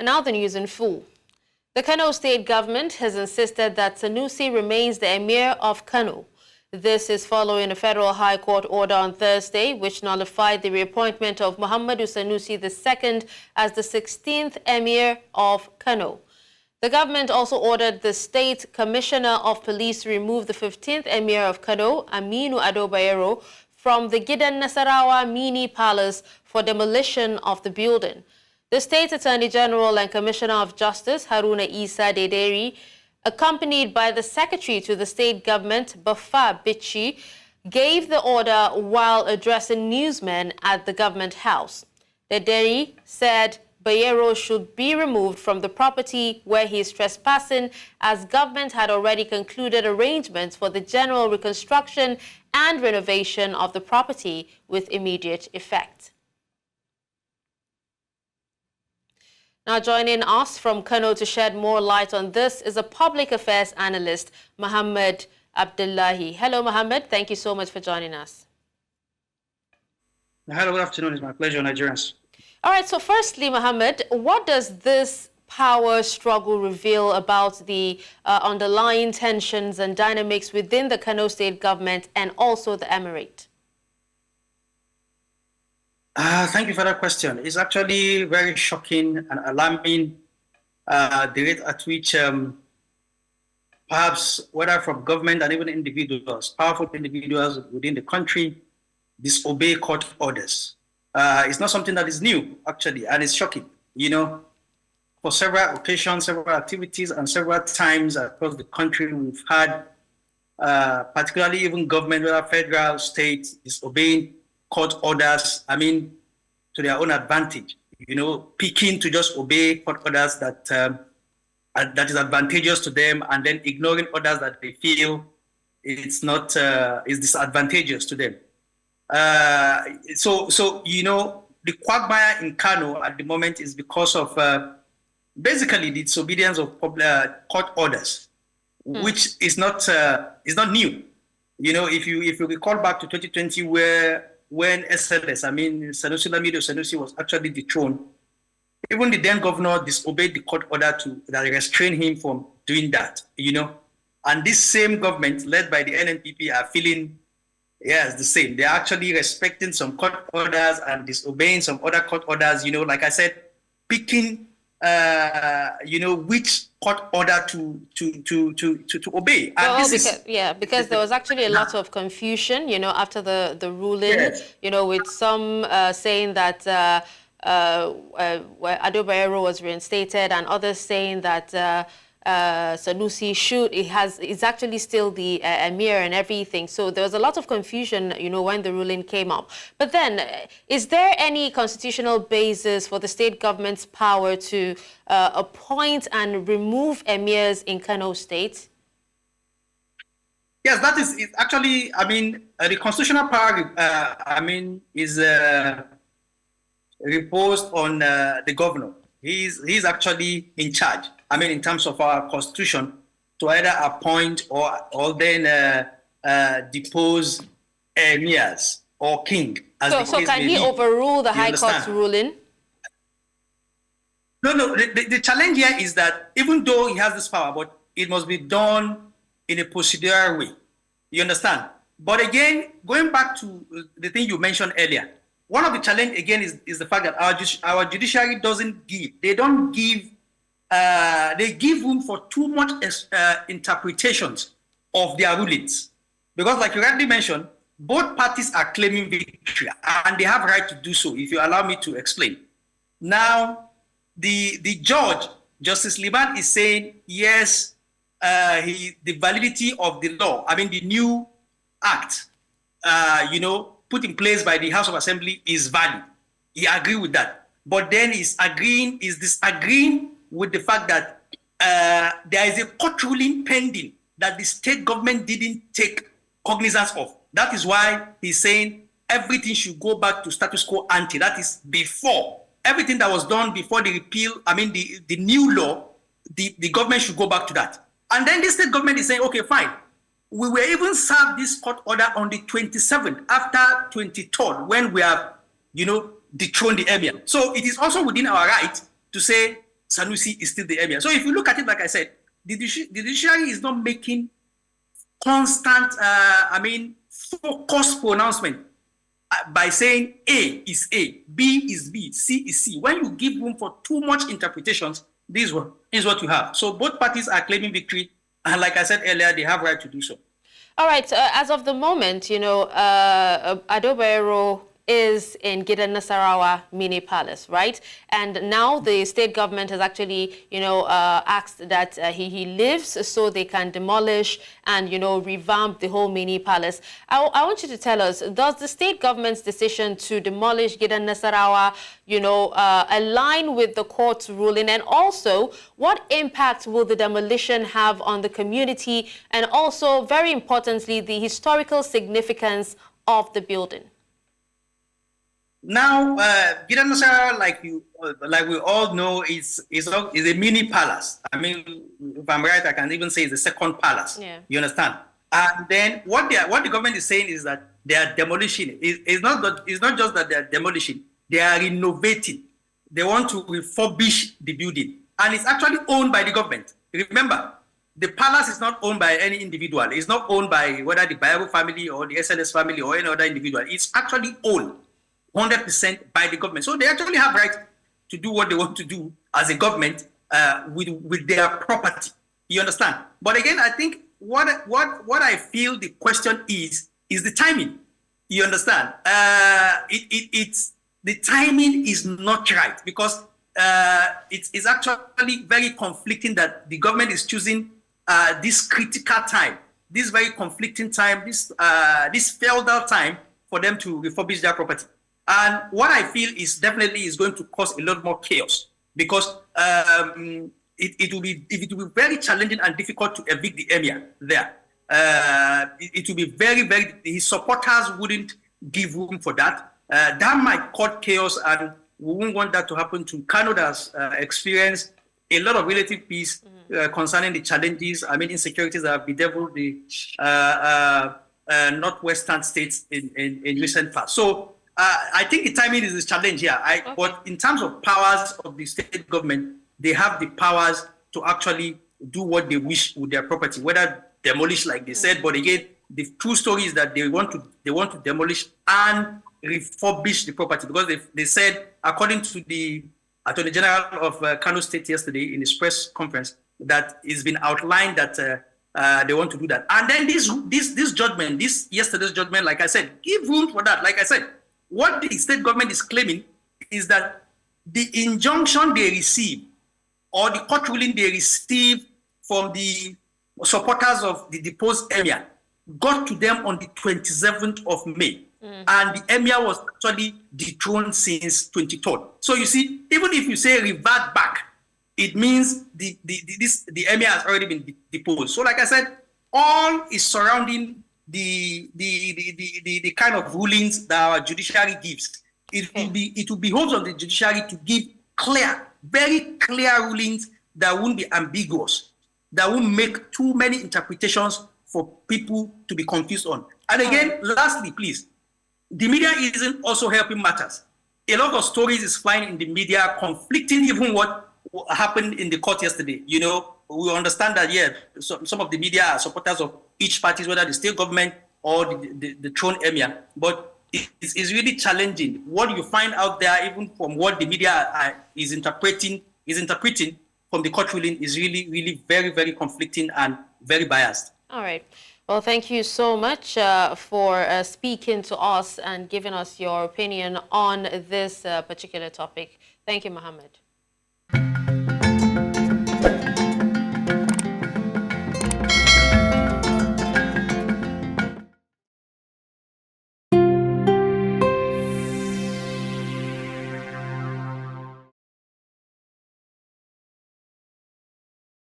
And now the news in full. The Kano State government has insisted that Sanusi remains the Emir of Kano. This is following a federal high court order on Thursday, which nullified the reappointment of Muhammadu Sanusi II as the 16th Emir of Kano. The government also ordered the State Commissioner of Police to remove the 15th Emir of Kano, Aminu Ado Bayero, from the Gidan Nassarawa mini palace for demolition of the building. The State Attorney General and Commissioner of Justice, Haruna Isa Dederi, accompanied by the Secretary to the State Government, Bafa Bichi, gave the order while addressing newsmen at the Government House. Dederi said Bayero should be removed from the property where he is trespassing, as government had already concluded arrangements for the general reconstruction and renovation of the property with immediate effect. Now joining us from Kano to shed more light on this is a public affairs analyst, Mohammed Abdullahi. Hello, Mohammed. Thank you so much for joining us. Hello, good afternoon. It's my pleasure, Nigerians. All right, so firstly, Mohammed, what does this power struggle reveal about the underlying tensions and dynamics within the Kano State government and also the Emirate? Thank you for that question. It's actually very shocking and alarming, the rate at which perhaps, whether from government and even individuals, powerful individuals within the country, disobey court orders. It's not something that is new, actually, and it's shocking. You know, for several occasions, several activities, and several times across the country, we've had, particularly even government, whether federal, state, disobeying court orders, to their own advantage, picking to just obey court orders that is advantageous to them, and then ignoring orders that they feel it's not is disadvantageous to them. So the quagmire in Kano at the moment is because of basically the disobedience of court orders, which is not new. If you recall back to 2020, when SLS, Sanusi Ado Sanusi, was actually dethroned, even the then governor disobeyed the court order that restrained him from doing that, And this same government, led by the NNPP, are feeling, yes, the same. They're actually respecting some court orders and disobeying some other court orders, like I said, picking, which court order to obey. And because there was actually a lot of confusion, after the ruling, yes. With some saying that Ado Bayero was reinstated, and others saying that Sanusi is actually still the emir and everything. So there was a lot of confusion, when the ruling came up. But then, is there any constitutional basis for the state government's power to appoint and remove emirs in Kano State? Yes, that is actually, the constitutional power, is reposed on the governor. He's actually in charge. In terms of our constitution, to either appoint or then depose emirs or king. So can he overrule the High Court's ruling? No. The challenge here is that even though he has this power, but it must be done in a procedural way. You understand? But again, going back to the thing you mentioned earlier, one of the challenge again is the fact that our judiciary doesn't give. They don't give. They give room for too much interpretations of their rulings. Because like you rightly mentioned, both parties are claiming victory, and they have right to do so, if you allow me to explain. Now, the judge, Justice Liman, is saying, yes, the validity of the law, the new act, put in place by the House of Assembly is valid. He agreed with that. But then he's disagreeing with the fact that there is a court ruling pending that the state government didn't take cognizance of. That is why he's saying everything should go back to status quo ante. That is before. Everything that was done before the repeal, the new law, the government should go back to that. And then the state government is saying, okay, fine. We will even serve this court order on the 27th, after 23rd, when we have, dethroned the emir. So it is also within our right to say, Sanusi is still the emir. So if you look at it, like I said, the judiciary is not making constant, focused pronouncement by saying A is A, B is B, C is C. When you give room for too much interpretations, this is what you have. So both parties are claiming victory, and like I said earlier, they have right to do so. All right. As of the moment, Ado Bayero is in Gidan Nassarawa mini palace, right? And now the state government has actually, asked that he lives so they can demolish and, revamp the whole mini palace. I want you to tell us, does the state government's decision to demolish Gidan Nassarawa, align with the court's ruling? And also, what impact will the demolition have on the community? And also, very importantly, the historical significance of the building? Now, Gidan Nassarawa, like we all know, is a mini palace. I mean, if I'm right, I can even say it's the second palace. Yeah. You understand? And then what the government is saying is that they are demolishing. It's not just that they are demolishing. They are renovating. They want to refurbish the building, and it's actually owned by the government. Remember, the palace is not owned by any individual. It's not owned by whether the Bayero family or the SNS family or any other individual. It's actually owned 100% by the government. So they actually have right to do what they want to do as a government with their property. You understand? But again, I think what I feel the question is the timing. You understand? It's the timing is not right, because it's actually very conflicting that the government is choosing this critical time, this very conflicting time, this feudal time for them to refurbish their property. And what I feel is definitely is going to cause a lot more chaos, because it will be very challenging and difficult to evict the emir there. It will be very, very, his supporters wouldn't give room for that. That might cause chaos, and we won't want that to happen to Kano, that's experienced a lot of relative peace concerning the challenges, insecurities that have bedeviled the northwestern states in recent past. So I think the timing is a challenge here. But in terms of powers of the state government, they have the powers to actually do what they wish with their property, whether demolish, like they said. But again, the true story is that they want to demolish and refurbish the property, because they said, according to the Attorney General of Kano State yesterday in his press conference, that it's been outlined that they want to do that. And then this judgment, yesterday's judgment, like I said, give room for that. Like I said, what the state government is claiming is that the injunction they receive, or the court ruling they receive from the supporters of the deposed emir, got to them on the 27th of May. And the emir was actually dethroned since 23rd. So you see, even if you say revert back, it means the emir has already been deposed. So like I said, all is surrounding the kind of rulings that our judiciary gives. It will behove on the judiciary to give clear, very clear rulings that won't be ambiguous, that won't make too many interpretations for people to be confused on. And again, lastly, please, the media isn't also helping matters. A lot of stories is flying in the media, conflicting even what happened in the court yesterday. We understand that, some of the media are supporters of each party, whether the state government or the thrown emir. But it's really challenging. What you find out there, even from what the media is interpreting from the court ruling, is really, really very, very conflicting and very biased. All right. Well, thank you so much for speaking to us and giving us your opinion on this particular topic. Thank you, Mohammed.